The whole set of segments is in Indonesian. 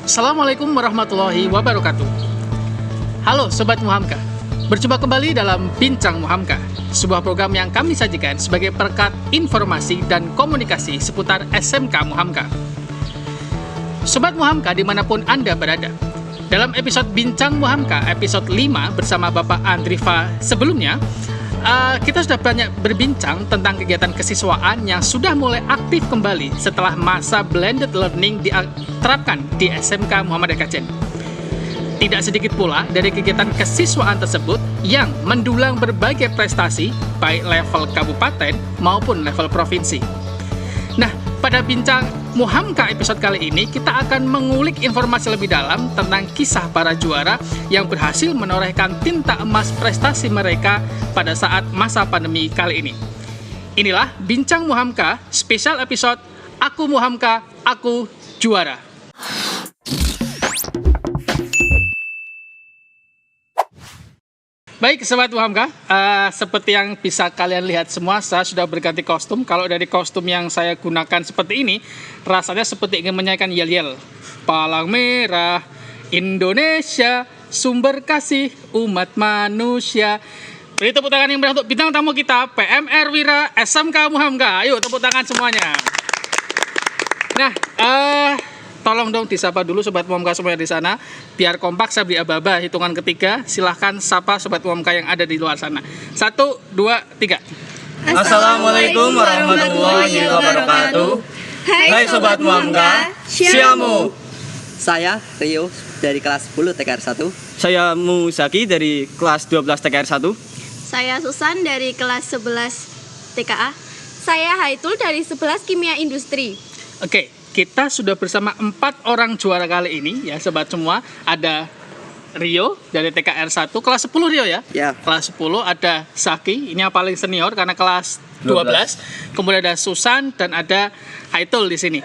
Assalamualaikum warahmatullahi wabarakatuh. Halo Sobat Muhamka, berjumpa kembali dalam Bincang Muhamka, sebuah program yang kami sajikan sebagai perekat informasi dan komunikasi seputar SMK Muhamka. Sobat Muhamka dimanapun Anda berada, dalam episode Bincang Muhamka episode 5 bersama Bapak Andriva sebelumnya, kita sudah banyak berbincang tentang kegiatan kesiswaan yang sudah mulai aktif kembali setelah masa blended learning diterapkan di SMK Muhammadiyah Kajen. Tidak sedikit pula dari kegiatan kesiswaan tersebut yang mendulang berbagai prestasi baik level kabupaten maupun level provinsi. Nah, pada Bincang Muhamka episode kali ini kita akan mengulik informasi lebih dalam tentang kisah para juara yang berhasil menorehkan tinta emas prestasi mereka pada saat masa pandemi kali ini. Inilah Bincang Muhamka spesial episode Aku Muhamka, Aku Juara. Baik, Sobat Muhamka, seperti yang bisa kalian lihat semua, saya sudah berganti kostum. Kalau dari kostum yang saya gunakan seperti ini, rasanya seperti ingin menyanyikan yel-yel. Palang merah, Indonesia, sumber kasih umat manusia. Beri tepuk tangan yang meriah untuk bintang tamu kita, PMR Wira SMK Muhamka. Ayo, tepuk tangan semuanya. Nah, tolong dong disapa dulu Sobat Muhamka semuanya di sana. Biar kompak, saya beri aba-aba. Hitungan ketiga, silahkan sapa Sobat Muhamka yang ada di luar sana. 1, 2, 3. Assalamualaikum warahmatullahi wabarakatuh. Hai Sobat Muhamka, Syamu. Saya Rio dari kelas 10 TKR 1. Saya Musaki dari kelas 12 TKR 1. Saya Susan dari kelas 11 TKA. Saya Haitul dari 11 Kimia Industri. Oke, kita sudah bersama 4 orang juara kali ini ya Sobat semua. Ada Rio dari TKR 1, kelas 10 Rio ya? Ya. Kelas 10 ada Saki, ini yang paling senior karena kelas 12. Kemudian ada Susan dan ada Haitul di sini.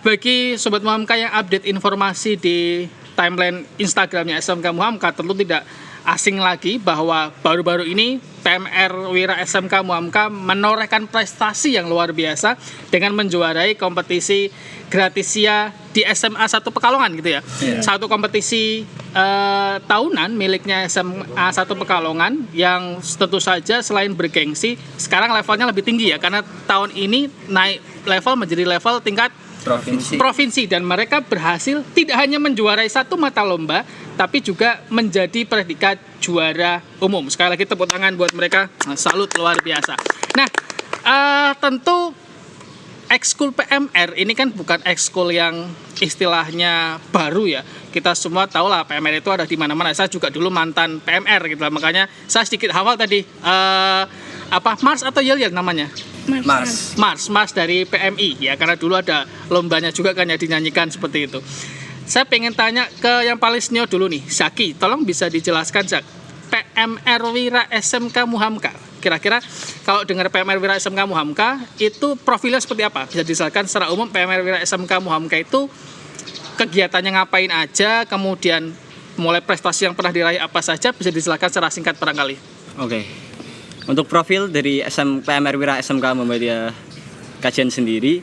Bagi Sobat Muhamka yang update informasi di timeline Instagramnya SMK Muhamka, tentu tidak asing lagi bahwa baru-baru ini PMR Wira SMK Muhamka menorehkan prestasi yang luar biasa dengan menjuarai kompetisi Gratisia di SMA 1 Pekalongan gitu ya. Satu kompetisi tahunan miliknya SMA 1 Pekalongan yang tentu saja selain bergengsi, sekarang levelnya lebih tinggi ya, karena tahun ini naik level menjadi level tingkat provinsi dan mereka berhasil tidak hanya menjuarai satu mata lomba tapi juga menjadi predikat juara umum. Sekali lagi tepuk tangan buat mereka, salut luar biasa. Nah, tentu ekskul PMR ini kan bukan ekskul yang istilahnya baru ya. Kita semua tahu lah PMR itu ada di mana-mana. Saya juga dulu mantan PMR gitu lah. Makanya saya sedikit hafal tadi Mars atau Yel namanya? Mars dari PMI ya, karena dulu ada lombanya juga kan ya dinyanyikan seperti itu. Saya pengen tanya ke yang paling senior dulu nih, Zaki, tolong bisa dijelaskan Zak, PMR Wira SMK Muhamka. Kira-kira kalau dengar PMR Wira SMK Muhamka itu profilnya seperti apa? Bisa dijelaskan secara umum PMR Wira SMK Muhamka itu kegiatannya ngapain aja, kemudian mulai prestasi yang pernah diraih apa saja, bisa dijelaskan secara singkat barangkali. Oke. Untuk profil dari PMR Wira SMK Muhammadiyah Kajen sendiri,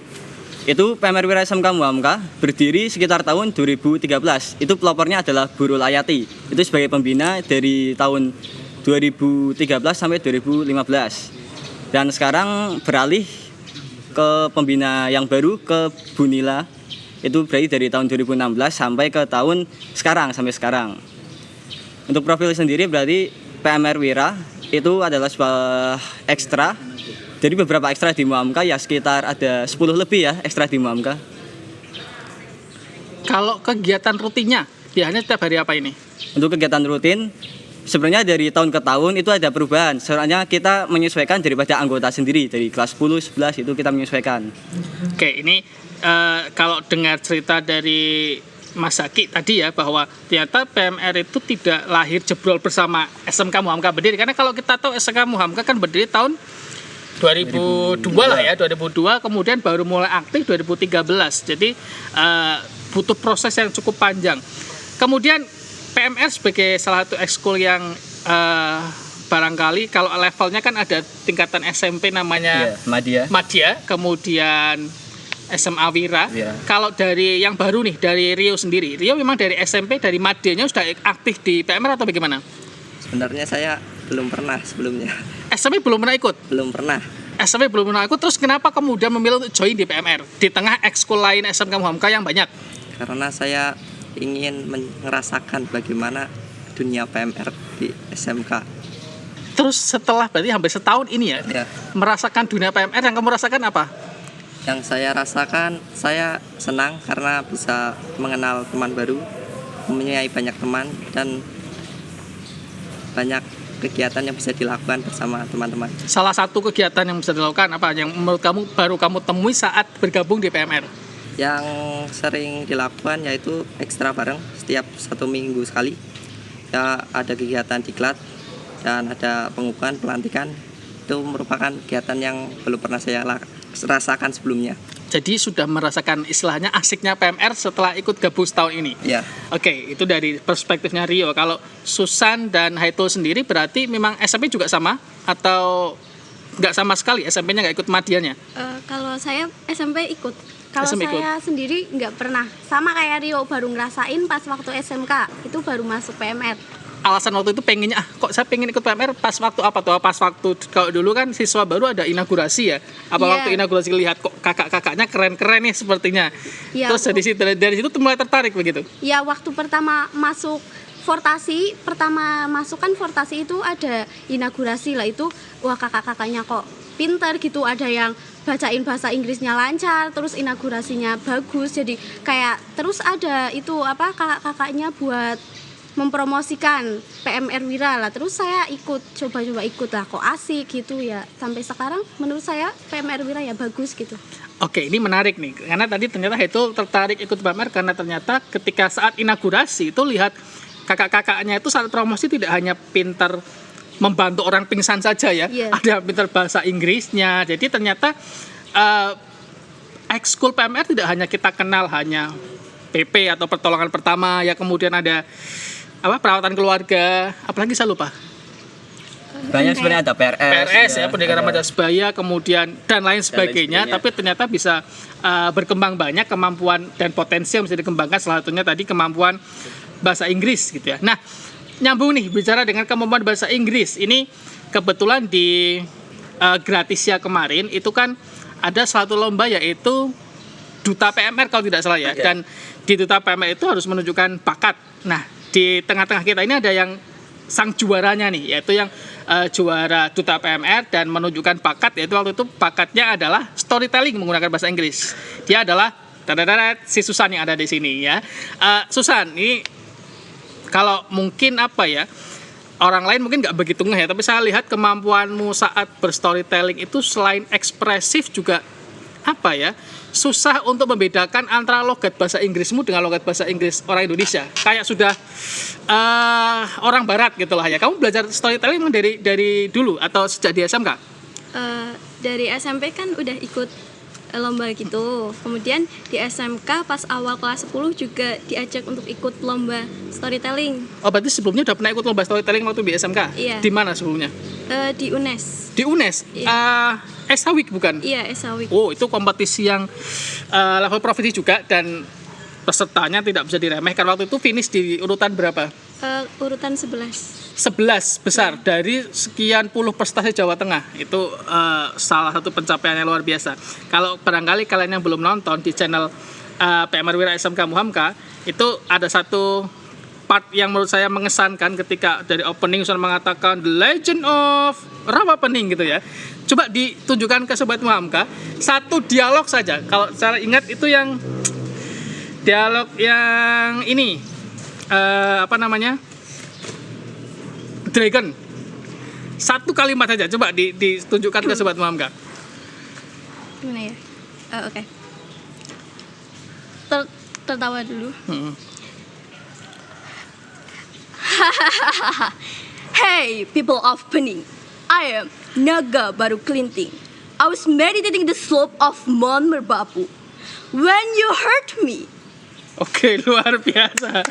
itu PMR Wira SMK Muhamka berdiri sekitar tahun 2013. Itu pelopornya adalah Bu Rul Ayati. Itu sebagai pembina dari tahun 2013 sampai 2015. Dan sekarang beralih ke pembina yang baru, ke Bu Nila. Itu berarti dari tahun 2016 sampai ke tahun sekarang, sampai sekarang. Untuk profil sendiri berarti PMR Wira itu adalah sebuah ekstra. Jadi beberapa ekstra di Muhamka ya, sekitar ada 10 lebih ya ekstra di Muhamka. Kalau kegiatan rutinnya, biasanya setiap hari apa ini? Untuk kegiatan rutin, sebenarnya dari tahun ke tahun itu ada perubahan. Soalnya kita menyesuaikan daripada anggota sendiri. Dari kelas 10, 11 itu kita menyesuaikan. Oke, ini kalau dengar cerita dari Mas Zaki tadi ya, bahwa ternyata PMR itu tidak lahir jebrol bersama SMK Muhamka berdiri. Karena kalau kita tahu SMK Muhamka kan berdiri tahun 2002 lah ya, 2002, kemudian baru mulai aktif 2013. Jadi butuh proses yang cukup panjang. Kemudian PMR sebagai salah satu ekskul yang barangkali kalau levelnya kan ada tingkatan SMP namanya Madya. Kemudian SMA Wira. Wira. Kalau dari yang baru nih, dari Rio sendiri, Rio memang dari SMP, dari Madenya sudah aktif di PMR atau bagaimana? Sebenarnya saya belum pernah sebelumnya. SMP belum pernah ikut? Belum pernah. SMP belum pernah ikut, terus kenapa kemudian memilih untuk join di PMR? Di tengah ekskul lain SMK Muhamka yang banyak? Karena saya ingin merasakan bagaimana dunia PMR di SMK. Terus setelah berarti hampir setahun ini ya, Ya. merasakan dunia PMR, yang kamu rasakan apa? Yang saya rasakan, saya senang karena bisa mengenal teman baru, mempunyai banyak teman, dan banyak kegiatan yang bisa dilakukan bersama teman-teman. Salah satu kegiatan yang bisa dilakukan apa yang menurut kamu baru kamu temui saat bergabung di PMR? Yang sering dilakukan yaitu ekstra bareng setiap 1 minggu sekali. Ya, ada kegiatan diklat dan ada pengukuhan pelantikan. Itu merupakan kegiatan yang belum pernah saya rasakan sebelumnya. Jadi sudah merasakan istilahnya asiknya PMR setelah ikut gabung setahun ini. Ya, Oke, itu dari perspektifnya Rio. Kalau Susan dan Haitul sendiri berarti memang SMP juga sama atau nggak sama sekali, SMP-nya nggak ikut Madianya? Kalau saya SMP ikut. Kalau SMP ikut. saya sendiri nggak pernah. Sama kayak Rio, baru ngerasain pas waktu SMK. Itu baru masuk PMR. Alasan waktu itu pengennya, kok saya pengen ikut PMR pas waktu apa tuh? Pas waktu, kalau dulu kan siswa baru ada inaugurasi ya. Apa Iya. waktu inaugurasi lihat kok kakak-kakaknya keren-keren nih sepertinya. Iya. Terus dari situ mulai tertarik begitu. Ya waktu pertama masuk Fortasi, pertama masuk kan Fortasi itu ada inaugurasi lah itu. Wah, kakak-kakaknya kok pinter gitu, ada yang bacain bahasa Inggrisnya lancar, terus inaugurasinya bagus. Jadi kayak terus ada itu apa kakak-kakaknya buat mempromosikan PMR Wira lah. Terus saya ikut, coba-coba ikut lah, kok asik gitu ya. Sampai sekarang menurut saya PMR Wira ya bagus gitu. Oke, ini menarik nih. Karena tadi ternyata itu tertarik ikut PMR karena ternyata ketika saat inaugurasi itu lihat kakak-kakaknya itu saat promosi tidak hanya pintar membantu orang pingsan saja ya. Iya. Ada pintar bahasa Inggrisnya. Jadi ternyata ekskul PMR tidak hanya kita kenal hanya PP atau pertolongan pertama ya, kemudian ada apa perawatan keluarga, apalagi saya lupa. Banyak sebenarnya, ada PRS ya, pendidikan ada- remaja sebaya, kemudian dan lain sebagainya, tapi ternyata bisa berkembang banyak kemampuan dan potensi yang bisa dikembangkan, salah satunya tadi kemampuan bahasa Inggris gitu ya. Nah, nyambung nih bicara dengan kemampuan bahasa Inggris. Ini kebetulan di Gratisya kemarin itu kan ada suatu lomba yaitu Duta PMR kalau tidak salah ya. Oke. Dan di Duta PMR itu harus menunjukkan bakat. Nah, di tengah-tengah kita ini ada yang sang juaranya nih, yaitu yang juara Duta PMR dan menunjukkan bakat, yaitu waktu itu bakatnya adalah storytelling menggunakan bahasa Inggris. Dia adalah si Susan yang ada di sini ya. Susan, ini kalau mungkin apa ya, orang lain mungkin nggak begitu ngeh ya, tapi saya lihat kemampuanmu saat berstorytelling itu selain ekspresif juga apa ya, susah untuk membedakan antara logat bahasa Inggrismu dengan logat bahasa Inggris orang Indonesia. Kayak sudah orang Barat gitulah ya. Kamu belajar storytelling memang dari dulu atau sejak di SMK? Dari SMP kan udah ikut lomba gitu. Kemudian di SMK pas awal kelas 10 juga diajak untuk ikut lomba storytelling Oh, berarti sebelumnya udah pernah ikut lomba storytelling waktu di SMK? Iya. Di mana sebelumnya? di UNES. Di UNES? Esawik bukan? Iya, Esawik. Oh, itu kompetisi yang level provinsi juga dan pesertanya tidak bisa diremehkan. Waktu itu finish di urutan berapa? Urutan 11. 11 besar dari sekian puluh prestasi Jawa Tengah. Itu salah satu pencapaian yang luar biasa. Kalau barangkali kalian yang belum nonton di channel PMR Wira SMK Muhamka, itu ada satu part yang menurut saya mengesankan ketika dari opening sudah mengatakan The Legend of Rawapening gitu ya. Coba ditunjukkan ke Sobat Muhamka satu dialog saja. Kalau saya ingat itu yang dialog yang ini apa namanya? Dragon. Satu kalimat saja coba ditunjukkan ke Sobat Muhamka. Gimana ya? Oke. Tertawa dulu. Hey, people of Pening. I am Naga Baru Klinting. I was meditating the slope of Mount Merbabu when you heard me. Oke, luar biasa.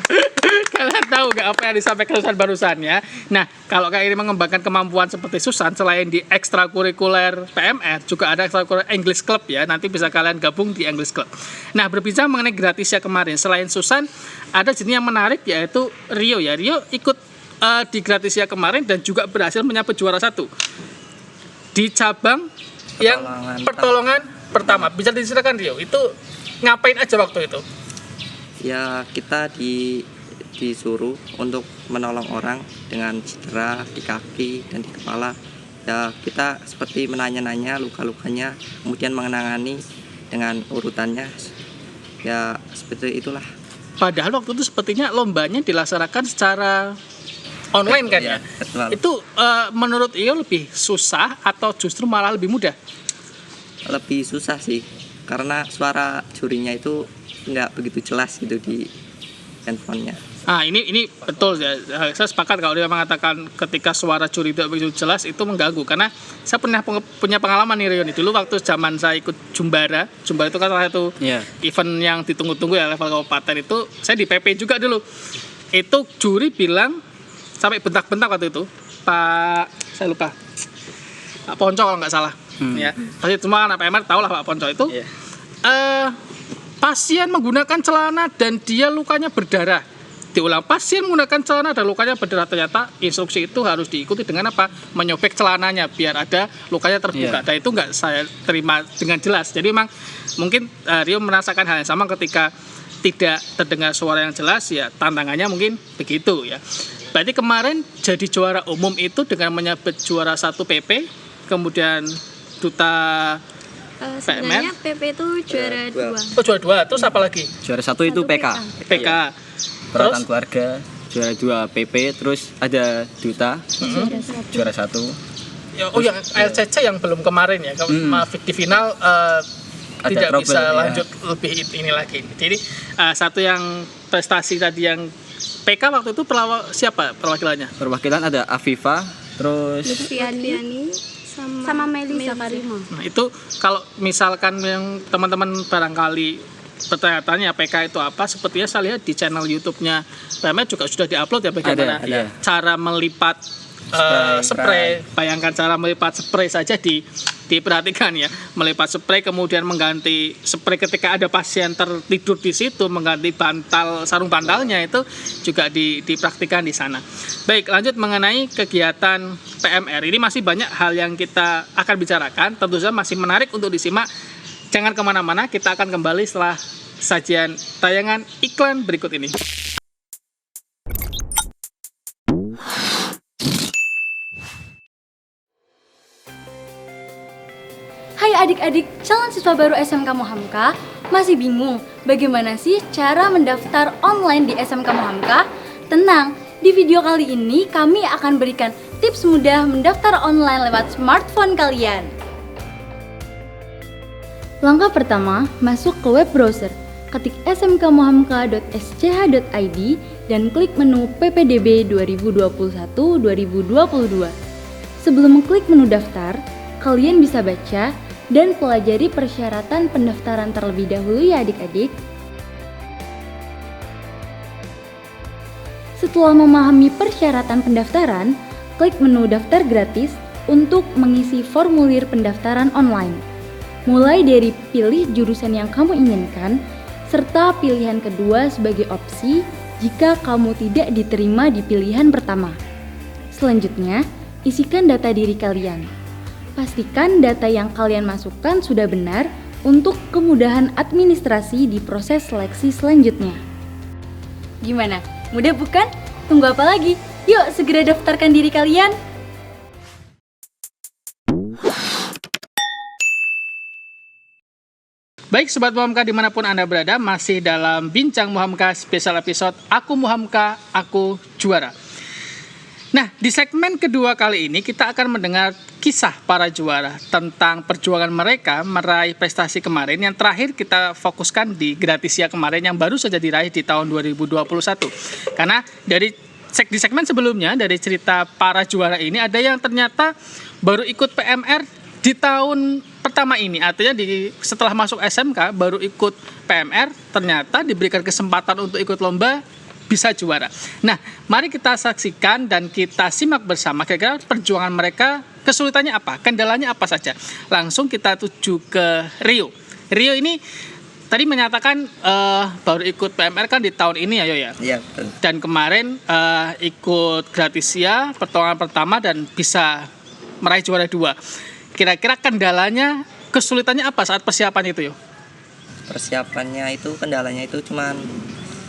Kalian tahu nggak apa yang disampaikan Susan barusan ya? Nah, kalau kalian ini mengembangkan kemampuan seperti Susan, selain di ekstrakurikuler PMR, juga ada ekstrakurikuler English Club ya. Nanti bisa kalian gabung di English Club. Nah, berbicara mengenai gratisnya kemarin, selain Susan, ada jenis yang menarik yaitu Rio ya. Rio ikut di gratisnya kemarin dan juga berhasil menyabet juara 1 di cabang yang pertolongan pertama. Bisa diceritakan Rio, itu ngapain aja waktu itu? Ya kita disuruh untuk menolong orang dengan cedera di kaki dan di kepala. Ya kita seperti menanya-nanya luka-lukanya, kemudian mengenangani dengan urutannya. Ya seperti itulah. Padahal waktu itu sepertinya lombanya dilaksanakan secara online kan ya? Betul. Itu menurut Iyo lebih susah atau justru malah lebih mudah? Lebih susah sih, karena suara jurinya itu nggak begitu jelas gitu di handphonenya. Ah ini betul ya. Saya sepakat kalau dia mengatakan ketika suara juri tidak begitu jelas itu mengganggu, karena saya pernah punya pengalaman nih Rion. Dulu waktu zaman saya ikut Jumbara itu kan salah satu event yang ditunggu-tunggu ya level kabupaten, itu saya di PP juga dulu. Itu juri bilang sampai bentak-bentak waktu itu, saya lupa, Pak Ponco kalau nggak salah ya. Pasti semua anak PMR tahu lah Pak Ponco itu. Pasien menggunakan celana dan dia lukanya berdarah. Diulang, pasien menggunakan celana dan lukanya berdarah. Ternyata instruksi itu harus diikuti dengan apa? Menyobek celananya biar ada lukanya terbuka. Dan itu nggak saya terima dengan jelas. Jadi memang mungkin Rio merasakan hal yang sama ketika tidak terdengar suara yang jelas, ya tantangannya mungkin begitu ya. Berarti kemarin jadi juara umum itu dengan menyabet juara 1 PP, kemudian duta Sebenarnya PP itu juara 2. Oh juara 2, terus apa lagi? Juara 1 itu PK. PK. Perawatan keluarga. Juara 2 PP, terus ada duta. Juara 1. Oh yang LCC yang belum kemarin ya, di final tidak trouble, bisa ya. lanjut lebih ini lagi. Jadi satu yang prestasi tadi yang PK waktu itu siapa perwakilannya? Perwakilan ada Afifa, terus Lutfiani sama Melisa Karima. Nah itu kalau misalkan yang teman-teman barangkali bertanya-tanya PK itu apa, sepertinya saya lihat di channel YouTube-nya PMR juga sudah diupload ya bagaimana ada. cara melipat spray. Bayangkan cara melipat spray saja diperhatikan ya, melipat spray kemudian mengganti spray ketika ada pasien tertidur di situ, mengganti sarung bantalnya itu juga dipraktikkan di sana. Baik, lanjut mengenai kegiatan PMR ini masih banyak hal yang kita akan bicarakan, tentu saja masih menarik untuk disimak. Jangan kemana-mana, kita akan kembali setelah sajian tayangan iklan berikut ini. Hai adik-adik calon siswa baru SMK Muhamka, masih bingung bagaimana sih cara mendaftar online di SMK Muhamka? Tenang, di video kali ini kami akan berikan tips mudah mendaftar online lewat smartphone kalian. Langkah pertama, masuk ke web browser. Ketik smkmuhamka.sch.id dan klik menu PPDB 2021-2022. Sebelum klik menu daftar, kalian bisa baca dan pelajari persyaratan pendaftaran terlebih dahulu ya adik-adik. Setelah memahami persyaratan pendaftaran, klik menu daftar gratis untuk mengisi formulir pendaftaran online. Mulai dari pilih jurusan yang kamu inginkan, serta pilihan kedua sebagai opsi jika kamu tidak diterima di pilihan pertama. Selanjutnya, isikan data diri kalian. Pastikan data yang kalian masukkan sudah benar untuk kemudahan administrasi di proses seleksi selanjutnya. Gimana? Mudah bukan? Tunggu apa lagi? Yuk segera daftarkan diri kalian! Baik Sobat Muhamka dimanapun Anda berada, masih dalam Bincang Muhamka Special Episode Aku Muhamka, Aku Juara. Nah, di segmen kedua kali ini kita akan mendengar kisah para juara tentang perjuangan mereka meraih prestasi kemarin. Yang terakhir kita fokuskan di Gratisia kemarin yang baru saja diraih di tahun 2021. Karena di segmen sebelumnya, dari cerita para juara ini ada yang ternyata baru ikut PMR di tahun pertama ini artinya setelah masuk SMK baru ikut PMR, ternyata diberikan kesempatan untuk ikut lomba bisa juara. Nah, mari kita saksikan dan kita simak bersama kira-kira perjuangan mereka, kesulitannya apa, kendalanya apa saja. Langsung kita tuju ke Rio. Rio ini tadi menyatakan baru ikut PMR kan di tahun ini ya, Yo ya. Iya, betul. Dan kemarin ikut Gratisia pertemuan pertama dan bisa meraih juara 2. Kira-kira kendalanya, kesulitannya apa saat persiapan itu, Yo? Persiapannya itu kendalanya itu cuman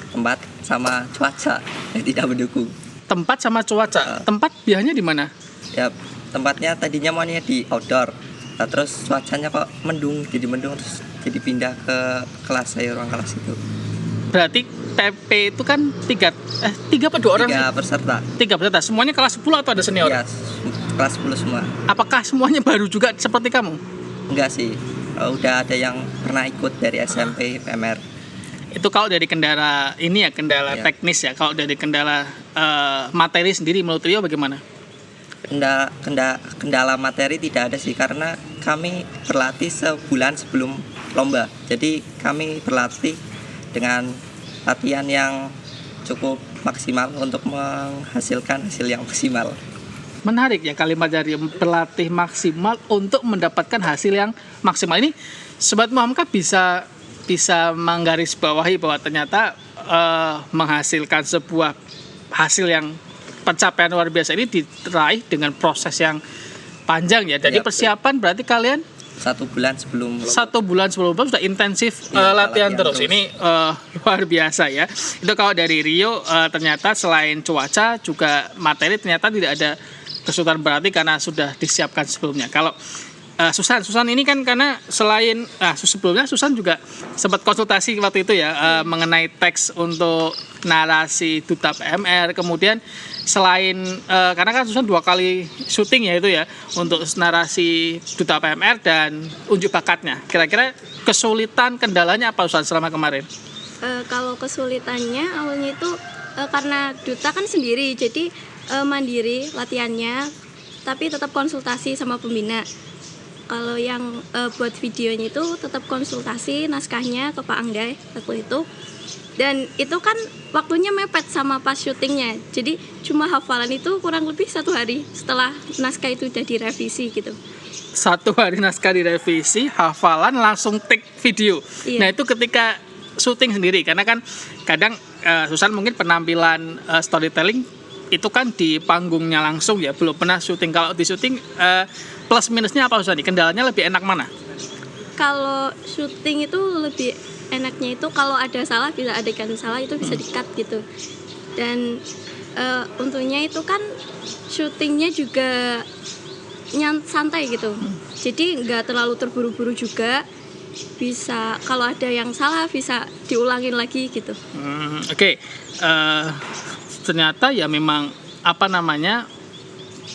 tempat sama cuaca yang tidak mendukung. Tempat sama cuaca. Tempat biasanya di mana? Ya, tempatnya tadinya maunya di outdoor. Nah, terus cuacanya kok mendung, terus jadi pindah ke kelas saya, ruang kelas itu. Berarti PP itu kan 3 apa 2 orang? 3 peserta. 3 peserta. Semuanya kelas 10 atau ada senior? Iya, kelas 10 semua. Apakah semuanya baru juga seperti kamu? Enggak sih. Udah ada yang pernah ikut dari SMP PMR. Itu kalau dari kendala ini ya, kendala Ya. teknis ya. Kalau dari kendala materi sendiri menurut Rio bagaimana? Kendala materi tidak ada sih, karena kami berlatih sebulan sebelum lomba. Jadi kami berlatih dengan latihan yang cukup maksimal untuk menghasilkan hasil yang maksimal. Menarik ya kalimat dari berlatih maksimal untuk mendapatkan hasil yang maksimal. Ini Sobat Muhamka bisa menggarisbawahi bahwa ternyata menghasilkan sebuah hasil yang pencapaian luar biasa ini diraih dengan proses yang panjang ya. Jadi Iya, persiapan berarti kalian 1 bulan sebelum lomba. 1 bulan sebelum lomba sudah intensif Iya, latihan latihan terus. terus. Ini luar biasa ya. Itu kalau dari Rio ternyata selain cuaca juga materi ternyata tidak ada kesulitan berarti karena sudah disiapkan sebelumnya. Kalau Susan ini kan karena selain sebelumnya Susan juga sempat konsultasi waktu itu ya mengenai teks untuk narasi Duta PMR. Kemudian selain karena kan Susan 2 kali syuting ya itu ya untuk narasi Duta PMR dan unjuk bakatnya. Kira-kira kesulitan kendalanya apa Susan selama kemarin? Kalau kesulitannya awalnya itu karena Duta kan sendiri, jadi mandiri latihannya, tapi tetap konsultasi sama pembina. Kalau yang buat videonya itu tetap konsultasi naskahnya ke Pak Anggai waktu itu. Dan itu kan waktunya mepet sama pas syutingnya. Jadi cuma hafalan itu kurang lebih 1 hari setelah naskah itu udah direvisi gitu. 1 hari naskah direvisi, hafalan langsung take video. Iya. Nah itu ketika syuting sendiri, karena kan kadang Susan mungkin penampilan storytelling itu kan di panggungnya langsung ya, belum pernah syuting. Kalau di syuting plus minusnya apa Susan? Kendalanya lebih enak mana? Kalau syuting itu lebih enaknya itu kalau ada salah, bisa adegan salah itu bisa di-cut gitu. Dan untungnya itu kan syutingnya juga santai gitu. Jadi nggak terlalu terburu-buru juga. Bisa kalau ada yang salah bisa diulangin lagi gitu. Oke. Ternyata ya memang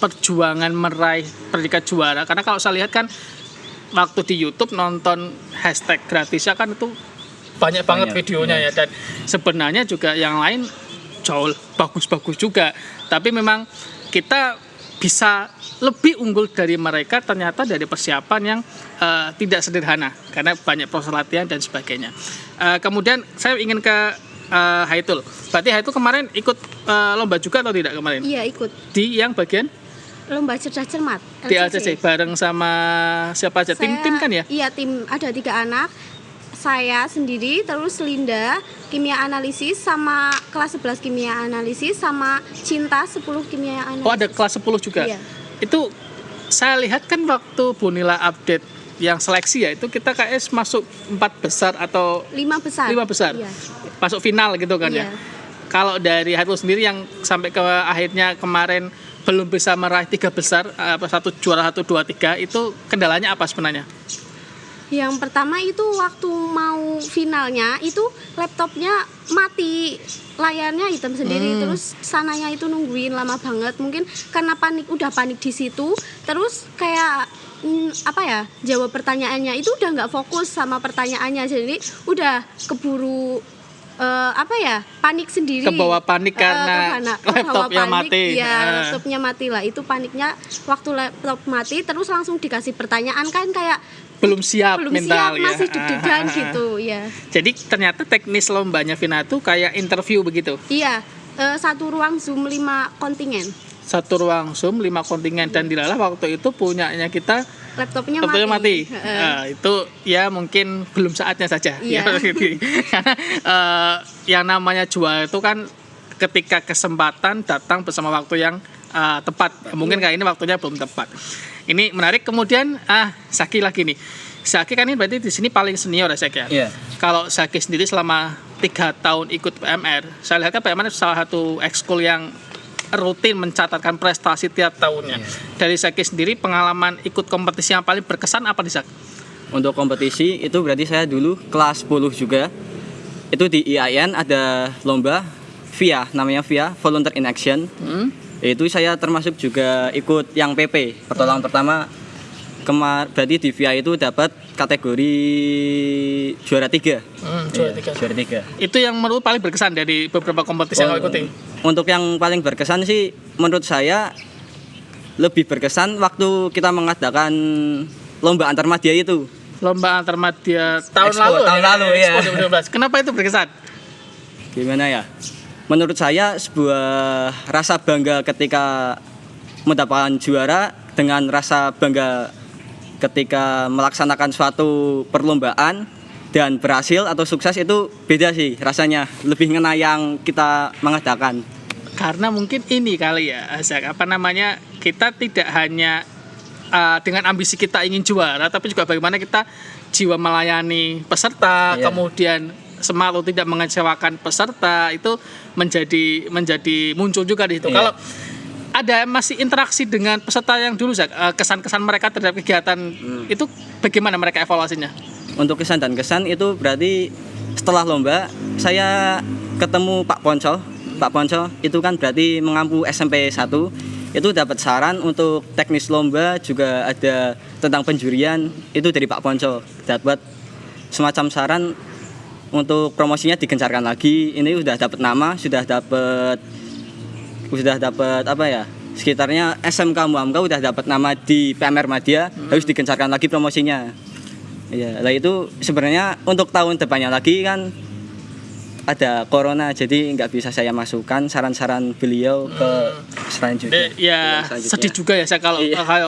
perjuangan meraih predikat juara, karena kalau saya lihat kan waktu di YouTube nonton #Gratisia kan itu banyak banget videonya ya, dan sebenarnya juga yang lain jauh bagus-bagus juga, tapi memang kita bisa lebih unggul dari mereka ternyata dari persiapan yang tidak sederhana karena banyak proses latihan dan sebagainya. Kemudian saya ingin ke Haitul. Berarti Haitul kemarin ikut lomba juga atau tidak kemarin? Iya, ikut. Di yang bagian Lomba cerdas cermat di LCC bareng sama siapa aja? Tim kan ya? Iya, tim ada 3 anak. Saya sendiri, terus Linda kimia analisis, sama kelas 11 kimia analisis, sama Cinta 10 kimia analisis. Oh, ada kelas 10 juga? Iya. Itu saya lihat kan waktu Bunila update yang seleksi ya, itu kita KS masuk 4 besar atau 5 besar. 5 besar. Iya. Masuk final gitu kan ya. Iya. Kalau dari Haitul sendiri yang sampai ke akhirnya kemarin belum bisa meraih 3 besar, 1 juara 1 2 3, itu kendalanya apa sebenarnya? Yang pertama itu waktu mau finalnya itu laptopnya mati, layarnya hitam sendiri, terus sananya itu nungguin lama banget, mungkin karena udah panik di situ, terus kayak jawab pertanyaannya itu udah nggak fokus sama pertanyaannya, jadi udah keburu panik sendiri. Kebawa panik karena laptopnya mati. Iya, laptopnya mati lah. Itu paniknya waktu laptop mati, terus langsung dikasih pertanyaan kan kayak belum siap belum mental siap, ya. masih deg-degan gitu ya. Jadi ternyata teknis lombanya Vina tuh kayak interview begitu. Iya, satu ruang Zoom 5 kontingen. Satu ruang Zoom 5 kontingen dan dilalah waktu itu punyanya kita Laptopnya mati. Heeh. Nah, itu ya mungkin belum saatnya saja. Iya. Ya, gitu. Karena yang namanya jual itu kan ketika kesempatan datang bersama waktu yang tepat. Mungkin kayak ini waktunya belum tepat. Ini menarik. Kemudian Zaki lagi nih. Zaki kan ini berarti di sini paling senior ya Zaki ya. Iya. Kalau Zaki sendiri selama 3 tahun ikut PMR, saya lihat kan PMR salah satu ekskul yang rutin mencatatkan prestasi tiap tahunnya. Dari Zaki sendiri pengalaman ikut kompetisi yang paling berkesan apa nih Zak? Untuk kompetisi itu berarti saya dulu kelas 10 juga. Itu di IAIN ada lomba VIA, namanya VIA Volunteer in Action. Itu saya termasuk juga ikut yang PP. Pertolongan pertama berarti di VIA itu dapat kategori juara 3. Juara 3. Itu yang menurut paling berkesan dari beberapa kompetisi yang kau ikuti. Untuk yang paling berkesan sih menurut saya lebih berkesan waktu kita mengadakan lomba antar madya itu. Lomba antar madya tahun Expo, lalu. tahun lalu, iya. Expo 2012. Kenapa itu berkesan? Gimana ya? Menurut saya sebuah rasa bangga ketika mendapatkan juara dengan rasa bangga ketika melaksanakan suatu perlombaan dan berhasil atau sukses itu beda sih rasanya, lebih ngena yang kita mengadakan. Karena mungkin ini kali ya, Zak, kita tidak hanya dengan ambisi kita ingin juara, tapi juga bagaimana kita jiwa melayani peserta, kemudian semangat tidak mengecewakan peserta itu menjadi muncul juga di situ. Kalau ada masih interaksi dengan peserta yang dulu, Zak, kesan-kesan mereka terhadap kegiatan itu bagaimana mereka evaluasinya? Untuk kesan dan kesan itu berarti setelah lomba saya ketemu Pak Ponco. Pak Ponco itu kan berarti mengampu SMP 1. Itu dapat saran untuk teknis lomba, juga ada tentang penjurian itu dari Pak Ponco. Dapat semacam saran untuk promosinya digencarkan lagi. Ini sudah dapat nama, sudah dapat apa ya? Sekitarnya SMK Muhamka udah dapat nama di PMR Madya, harus digencarkan lagi promosinya. Ya, lah itu sebenarnya untuk tahun depannya lagi kan ada corona, jadi nggak bisa saya masukkan saran-saran beliau ke selanjutnya. Ya, sedih juga ya saya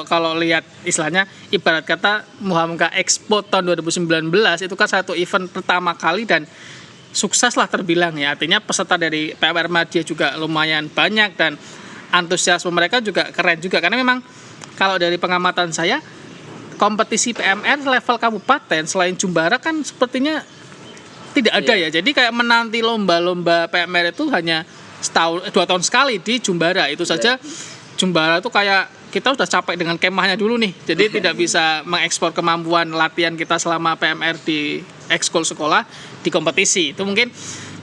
kalau lihat istilahnya ibarat kata Muhamka Expo tahun 2019 itu kan satu event pertama kali dan sukses lah terbilang ya. Artinya peserta dari PMR Madya juga lumayan banyak dan antusiasme mereka juga keren juga karena memang kalau dari pengamatan saya kompetisi PMR level kabupaten selain Jumbara kan sepertinya tidak ada ya. Jadi kayak menanti lomba-lomba PMR itu hanya 2 tahun sekali di Jumbara. Itu saja Jumbara itu kayak kita udah capek dengan kemahnya dulu nih. Jadi tidak bisa mengekspor kemampuan latihan kita selama PMR di ekskul sekolah di kompetisi. Itu mungkin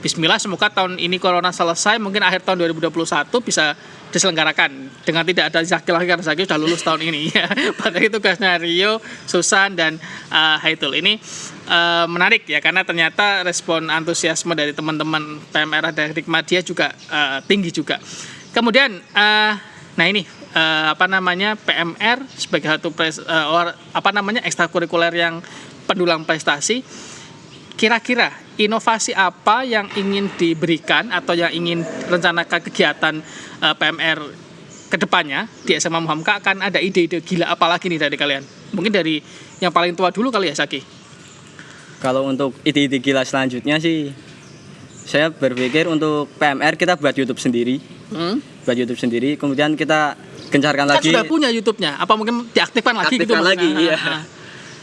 bismillah semoga tahun ini corona selesai, mungkin akhir tahun 2021 bisa diselenggarakan dengan tidak ada Zaki lagi karena Zaki sudah lulus tahun ini ya. Padahal tugasnya Rio, Susan dan Haitul. Ini menarik ya karena ternyata respon antusiasme dari teman-teman PMR dari Madya juga tinggi juga. Kemudian nah ini PMR sebagai satu ekstrakurikuler yang pendulang prestasi. Kira-kira inovasi apa yang ingin diberikan atau yang ingin rencanakan kegiatan PMR kedepannya di SMA Muhamka, akan ada ide-ide gila apa lagi nih dari kalian? Mungkin dari yang paling tua dulu kali ya, Zaki. Kalau untuk ide-ide gila selanjutnya sih, saya berpikir untuk PMR kita buat YouTube sendiri. Buat YouTube sendiri, kemudian kita gencarkan kan lagi. Sudah punya YouTube-nya, apa mungkin diaktifkan lagi gitu? Aktifkan lagi, iya.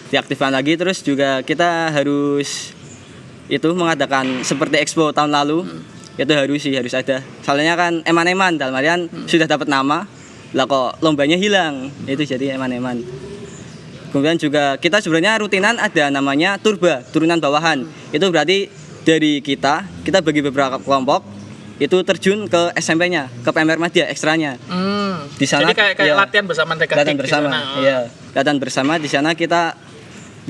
Diaktifkan lagi, terus juga kita harus mengadakan seperti Expo tahun lalu. Itu harus ada. Soalnya kan eman-eman dalam artian sudah dapat nama, lah kok lombanya hilang. Itu jadi eman-eman. Kemudian juga kita sebenarnya rutinan ada namanya turba, turunan bawahan. Itu berarti dari kita bagi beberapa kelompok itu terjun ke SMP-nya, ke PMR Madya ekstranya. Di sana jadi kayak latihan bersama mereka. Latihan bersama. Iya, latihan bersama di sana kita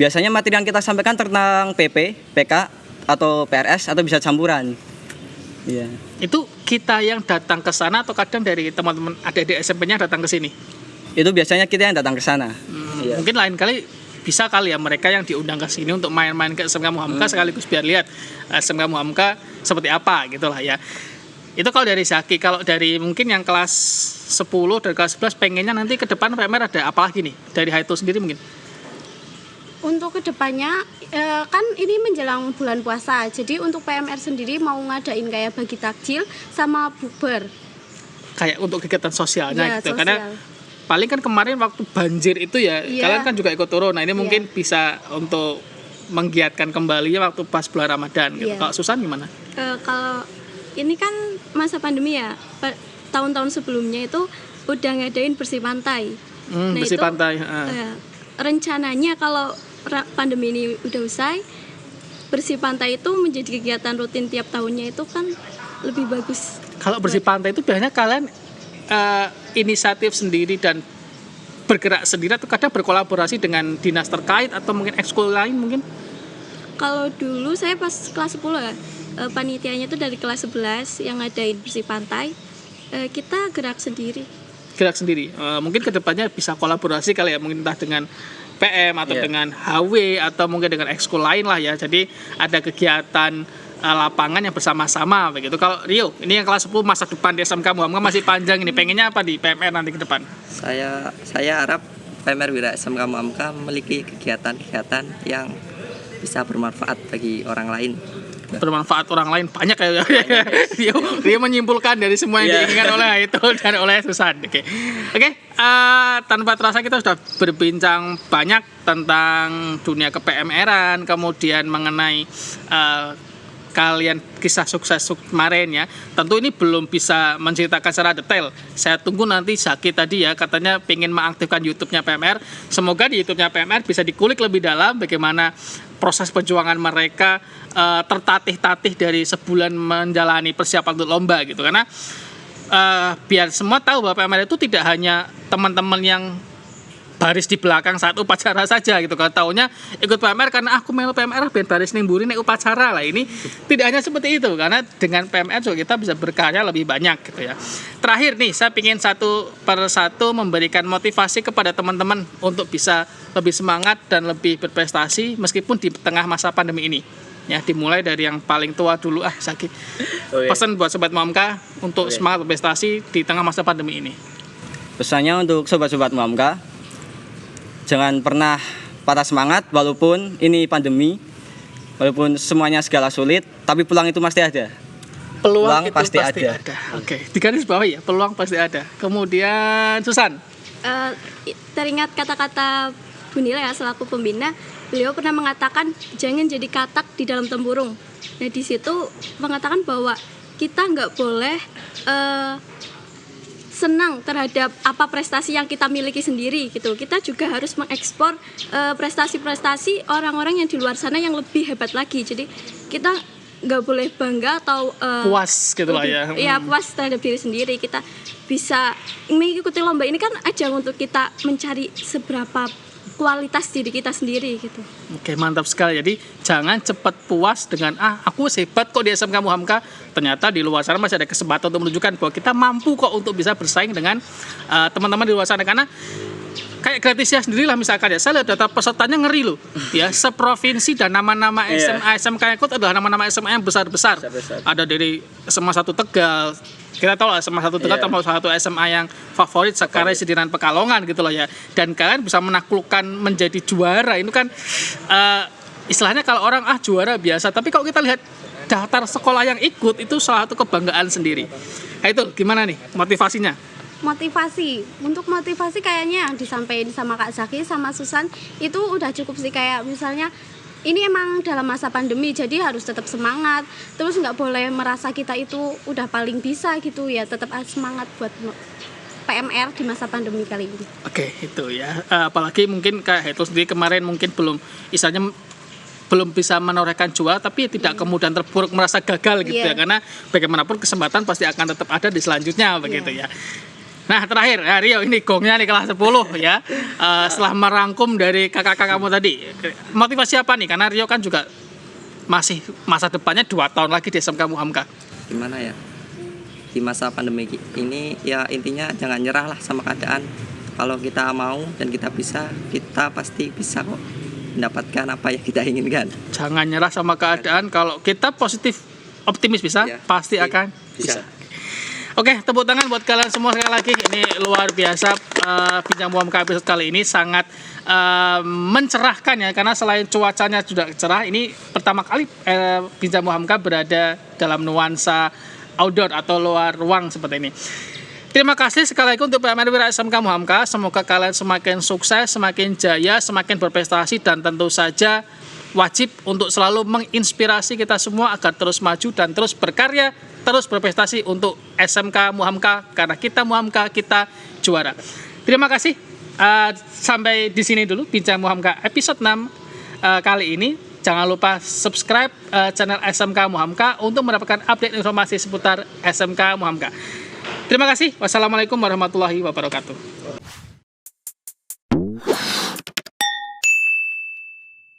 biasanya materi yang kita sampaikan tentang PP, PK atau PRS atau bisa campuran. Iya. Itu kita yang datang ke sana atau kadang dari teman-teman adik-adik SMP-nya datang ke sini? Itu biasanya kita yang datang ke sana. Mungkin lain kali bisa kali ya mereka yang diundang ke sini untuk main-main ke SMK Muhamka sekaligus biar lihat SMK Muhamka seperti apa gitu lah ya. Itu kalau dari Zaki. Kalau dari mungkin yang kelas 10 dan kelas 11 pengennya nanti ke depan PMR ada apa lagi nih dari Haito sendiri mungkin? Untuk kedepannya kan ini menjelang bulan puasa, jadi untuk PMR sendiri mau ngadain kayak bagi takjil sama bukber. Kayak untuk kegiatan sosialnya Ya, gitu. sosial. Karena paling kan kemarin waktu banjir itu ya, Iya. kalian kan juga ikut turun. Nah ini Iya. mungkin bisa untuk menggiatkan kembali waktu pas bulan Ramadan gitu. Iya. Kalau Susan gimana? Kalau ini kan masa pandemi ya, tahun-tahun sebelumnya itu udah ngadain bersih pantai. Bersih itu, pantai. rencananya kalau pandemi ini udah usai, bersih pantai itu menjadi kegiatan rutin tiap tahunnya itu kan lebih bagus. Kalau bersih pantai itu biasanya kalian inisiatif sendiri dan bergerak sendiri atau kadang berkolaborasi dengan dinas terkait atau mungkin ekskul lain mungkin? Kalau dulu saya pas kelas 10 ya, panitianya itu dari kelas 11 yang ngadain bersih pantai, kita gerak sendiri. Gerak sendiri. Mungkin kedepannya bisa kolaborasi kali ya, mungkin entah dengan PM atau Iya. dengan HW atau mungkin dengan ekskul lain lah ya. Jadi ada kegiatan lapangan yang bersama-sama begitu. Kalau Rio, ini yang kelas 10 masa depan di SMK Muhamka masih panjang ini. Pengennya apa di PMR nanti ke depan? Saya harap PMR Wira SMK Muhamka memiliki kegiatan-kegiatan yang bisa bermanfaat bagi orang lain. Bermanfaat orang lain banyak ya. Rio menyimpulkan dari semua yang Iya. diinginkan oleh itu dan oleh Susan. Oke, tanpa terasa kita sudah berbincang banyak tentang dunia ke-PMR-an, kemudian mengenai kalian kisah sukses kemarin ya. Tentu ini belum bisa menceritakan secara detail. Saya tunggu nanti Zaki tadi ya katanya pengen mengaktifkan YouTube-nya PMR. Semoga di YouTube-nya PMR bisa dikulik lebih dalam bagaimana proses perjuangan mereka tertatih-tatih dari sebulan menjalani persiapan untuk lomba gitu. Karena biar semua tahu bahwa PMR itu tidak hanya teman-teman yang baris di belakang saat upacara saja gitu. Kalau taunya ikut PMR karena aku melu PMR ben baris ning mburi nek upacara lah. Ini tidak hanya seperti itu karena dengan PMR juga kita bisa berkarya lebih banyak gitu ya. Terakhir nih saya ingin satu per satu memberikan motivasi kepada teman-teman untuk bisa lebih semangat dan lebih berprestasi meskipun di tengah masa pandemi ini. Ya, dimulai dari yang paling tua dulu Zaki. Pesan buat sobat Muhamka untuk semangat berprestasi di tengah masa pandemi ini. Pesannya untuk sobat-sobat Muhamka, jangan pernah patah semangat walaupun ini pandemi, walaupun semuanya segala sulit, tapi peluang itu pasti ada. Peluang itu pasti pasti ada. ada. Oke, di garis bawah ya, peluang pasti ada. Kemudian Susan, Teringat kata-kata Bu Nila ya selaku pembina, beliau pernah mengatakan jangan jadi katak di dalam tempurung. Nah di situ mengatakan bahwa kita nggak boleh senang terhadap apa prestasi yang kita miliki sendiri gitu. Kita juga harus mengekspor prestasi-prestasi orang-orang yang di luar sana yang lebih hebat lagi. Jadi kita nggak boleh bangga atau puas gitu lah ya. Iya, puas terhadap diri sendiri. Kita bisa mengikuti lomba ini kan ajang untuk kita mencari seberapa kualitas diri kita sendiri gitu. Oke, mantap sekali. Jadi jangan cepat puas dengan aku hebat kok di SMK Muhamka. Ternyata di luar sana masih ada kesempatan untuk menunjukkan bahwa kita mampu kok untuk bisa bersaing dengan teman-teman di luar sana. Karena kayak gratisnya sendiri lah misalkan ya, saya lihat data pesertanya ngeri loh ya, seprovinsi dan nama-nama SMA SMK yang ikut adalah nama-nama SMA yang besar-besar. Ada dari SMA 1 Tegal, kita tahu lah SMA 1 Tegal termasuk satu SMA yang favorit sekarang Sedinan Pekalongan gitu loh ya, dan kalian bisa menaklukkan menjadi juara. Itu kan istilahnya kalau orang juara biasa, tapi kalau kita lihat daftar sekolah yang ikut itu salah satu kebanggaan sendiri. Nah, itu gimana nih motivasinya? Untuk motivasi kayaknya yang disampaikan sama Kak Zaki sama Susan itu udah cukup sih. Kayak misalnya ini emang dalam masa pandemi jadi harus tetap semangat, terus nggak boleh merasa kita itu udah paling bisa gitu ya, tetap semangat buat PMR di masa pandemi kali ini. Oke, itu ya. Apalagi mungkin kayak itu sendiri kemarin mungkin belum bisa menorehkan juara, tapi tidak kemudian terpuruk merasa gagal gitu ya, karena bagaimanapun kesempatan pasti akan tetap ada di selanjutnya begitu ya. Nah terakhir Rio, ini gongnya nih kelas 10 ya. Setelah merangkum dari kakak-kakakmu tadi, motivasi apa nih? Karena Rio kan juga masih masa depannya 2 tahun lagi di SMK Muhamka. Gimana ya, di masa pandemi ini ya intinya jangan nyerah lah sama keadaan. Kalau kita mau dan kita bisa, kita pasti bisa kok mendapatkan apa yang kita inginkan. Jangan nyerah sama keadaan. Kalau kita positif, optimis bisa, Ya, pasti pasti akan bisa. bisa. Oke, tepuk tangan buat kalian semua sekali lagi. Ini luar biasa. Bincang Muhamka episode kali ini sangat mencerahkan ya, karena selain cuacanya sudah cerah, ini pertama kali Bincang Muhamka berada dalam nuansa outdoor atau luar ruang seperti ini. Terima kasih sekali lagi untuk PMR Wira SMK Muhamka. Semoga kalian semakin sukses, semakin jaya, semakin berprestasi, dan tentu saja wajib untuk selalu menginspirasi kita semua agar terus maju dan terus berkarya, terus berprestasi untuk SMK Muhamka, karena kita Muhamka, kita juara. Terima kasih. Sampai di sini dulu Bincang Muhamka episode 6 kali ini. Jangan lupa subscribe channel SMK Muhamka untuk mendapatkan update informasi seputar SMK Muhamka. Terima kasih. Wassalamualaikum warahmatullahi wabarakatuh.